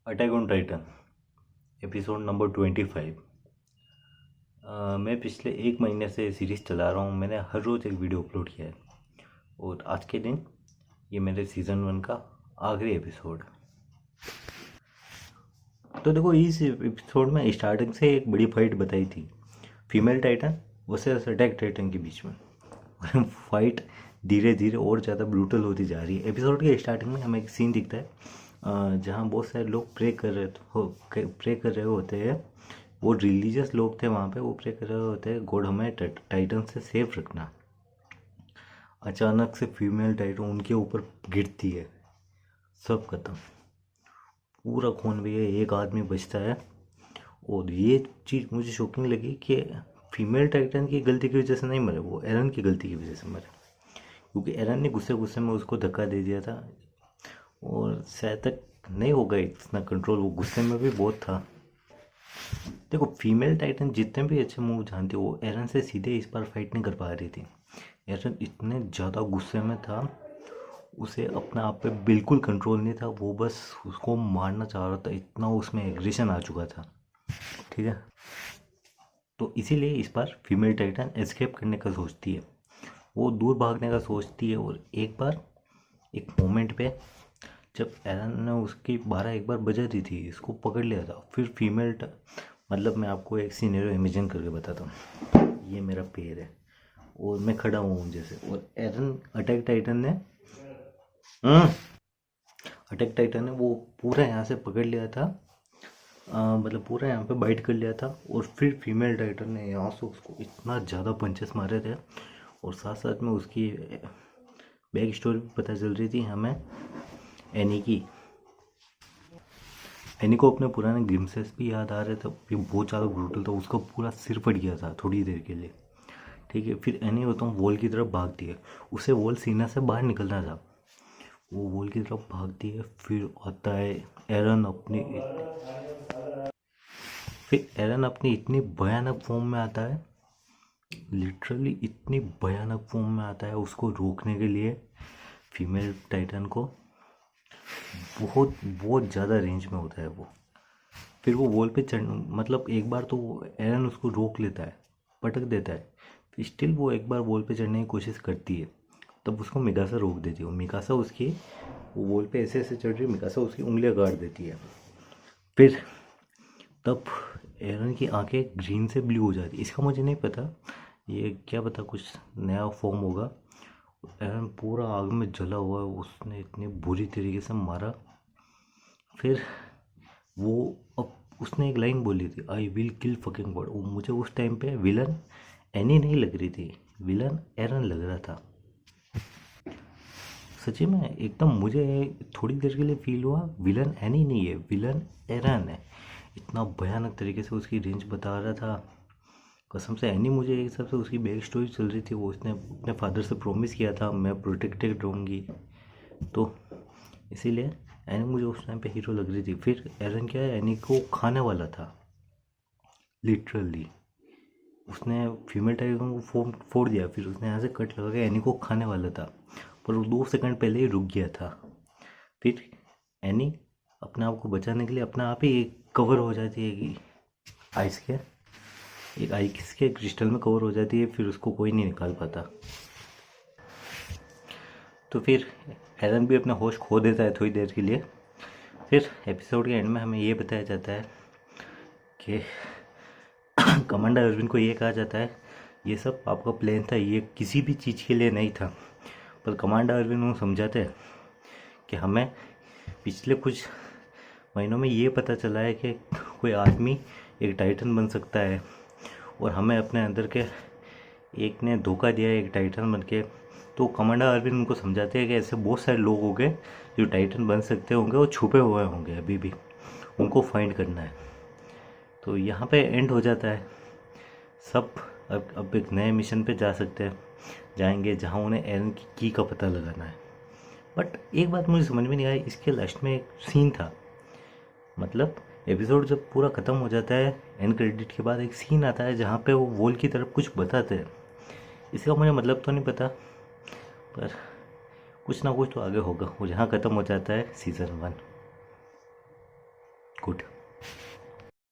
Attack on Titan episode number 25। मैं पिछले एक महीने से सीरीज़ चला रहा हूँ। मैंने हर रोज़ एक वीडियो अपलोड किया है और आज के दिन ये मेरे सीज़न 1 का आखिरी एपिसोड। तो देखो, इस एपिसोड में स्टार्टिंग से एक बड़ी फाइट बताई थी, female Titan versus attack Titan के बीच में। और फाइट धीरे धीरे और ज़्यादा ब्रूटल होती जा रही है। एपिसोड के स्टार्टिंग में हमें एक सीन दिखता है जहाँ बहुत सारे लोग प्रे कर रहे होते हैं। वो रिलीजियस लोग थे वहाँ पे, वो प्रे कर रहे होते हैं, गॉड हमें टाइटन से सेफ रखना। अचानक से फीमेल टाइटन उनके ऊपर गिरती है, सब खत्म, पूरा खून भी है, एक आदमी बचता है। और ये चीज़ मुझे शॉकिंग लगी कि फीमेल टाइटन की गलती की वजह से नहीं मरे, वो एरन की गलती की वजह से मरे, क्योंकि एरन ने गुस्से गुस्से में उसको धक्का दे दिया था और शायद तक नहीं होगा इतना कंट्रोल, वो गुस्से में भी बहुत था। देखो, फीमेल टाइटन जितने भी अच्छे मूव जानती वो एरन से सीधे इस बार फाइट नहीं कर पा रही थी। एरन इतने ज़्यादा गुस्से में था, उसे अपने आप पे बिल्कुल कंट्रोल नहीं था, वो बस उसको मारना चाह रहा था, इतना उसमें एग्रेशन आ चुका था। ठीक है, तो इसीलिए इस बार फीमेल टाइटन एस्केप करने का सोचती है, वो दूर भागने का सोचती है। और एक बार एक मोमेंट पे जब एरन ने उसकी 12 एक बार बजा दी थी, इसको पकड़ लिया था, फिर मतलब मैं आपको एक सीनेरियो इमेजिन करके बताता हूँ। ये मेरा पैर है और मैं खड़ा हूँ जैसे, और एरन हम्म, अटैक टाइटन ने वो पूरा यहाँ से पकड़ लिया था, मतलब पूरा यहाँ पे बाइट कर लिया था। और फिर फीमेल टाइटन ने यहाँ से उसको इतना ज़्यादा पंचेस मारे थे, और साथ साथ में उसकी बैक स्टोरी भी पता चल रही थी हमें एनी की। एनी को अपने पुराने ग्लिम्सेस भी याद आ रहे थे, ये बहुत ज़्यादा ब्रूटल था, उसका पूरा सिर फट गया था थोड़ी देर के लिए। ठीक है, फिर एनी होता हूँ वॉल की तरफ भागती है, उसे वॉल सीना से बाहर निकलना था, वो वॉल की तरफ भागती है। एरन अपनी फिर एरन अपनी इतनी भयानक फॉर्म में आता है, लिटरली इतनी भयानक फॉर्म में आता है उसको रोकने के लिए फीमेल टाइटन को। बहुत बहुत ज़्यादा रेंज में होता है वो। फिर वो वॉल पे चढ़ मतलब एक बार तो एरन उसको रोक लेता है, पटक देता है, फिर स्टिल वो एक बार वॉल पे चढ़ने की कोशिश करती है, तब उसको मिकासा रोक देती है। और मिकासा उसकी वो वॉल पे ऐसे ऐसे चढ़ रही है, मिकासा उसकी उंगलियां काट देती है। फिर तब एरन की आंखें ग्रीन से ब्लू हो जाती है, इसका मुझे नहीं पता, ये क्या पता कुछ नया फॉर्म होगा। एरन पूरा आग में जला हुआ है, उसने इतनी बुरी तरीके से मारा। फिर वो अब उसने एक लाइन बोली थी, I will kill fucking God. वो मुझे उस टाइम पे विलन एनी नहीं लग रही थी, विलन एरन लग रहा था। सच्ची में एकदम मुझे थोड़ी देर के लिए फील हुआ विलन एनी नहीं है, विलन एरन है। इतना भयानक तरीके से उसकी रेंज बता रहा था, कसम से। एनी मुझे एक हिसाब से उसकी बैक स्टोरी चल रही थी, वो उसने अपने फादर से प्रॉमिस किया था मैं प्रोटेक्टेड रहूँगी, तो इसीलिए एनी मुझे उस टाइम पे हीरो लग रही थी। फिर एरन क्या है, एनी को खाने वाला था लिटरली, उसने फीमेल टाइगर को फोड़ दिया, फिर उसने यहाँ से कट लगा के एनी को खाने वाला था, पर वो 2 सेकंड पहले ही रुक गया था। फिर एनी अपने आप को बचाने के लिए अपने आप ही एक कवर हो जाती है कि आइस के एक आइस के क्रिस्टल में कवर हो जाती है, फिर उसको कोई नहीं निकाल पाता। तो फिर एरन भी अपना होश खो देता है थोड़ी देर के लिए। फिर एपिसोड के एंड में हमें ये बताया जाता है कि कमांडर अरविंद को ये कहा जाता है ये सब आपका प्लान था, ये किसी भी चीज़ के लिए नहीं था। पर कमांडर अरविंद को समझाते हैं कि हमें पिछले कुछ महीनों में ये पता चला है कि कोई आदमी एक टाइटन बन सकता है, और हमें अपने अंदर के एक ने धोखा दिया है एक टाइटन बन के। तो कमांडर अरविंद उनको समझाते हैं कि ऐसे बहुत सारे लोग होंगे जो टाइटन बन सकते होंगे, वो छुपे हुए होंगे अभी भी, उनको फाइंड करना है। तो यहाँ पे एंड हो जाता है सब। अब एक नए मिशन पे जाएंगे जहाँ उन्हें एरन की का पता लगाना है। बट एक बात मुझे समझ में नहीं आई, इसके लास्ट में एक सीन था, मतलब एपिसोड जब पूरा ख़त्म हो जाता है, एंड क्रेडिट के बाद एक सीन आता है जहाँ पे वो वॉल की तरफ कुछ बताते हैं। इसका मुझे मतलब तो नहीं पता, पर कुछ ना कुछ तो आगे होगा। वो जहाँ ख़त्म हो जाता है सीज़न 1। गुड।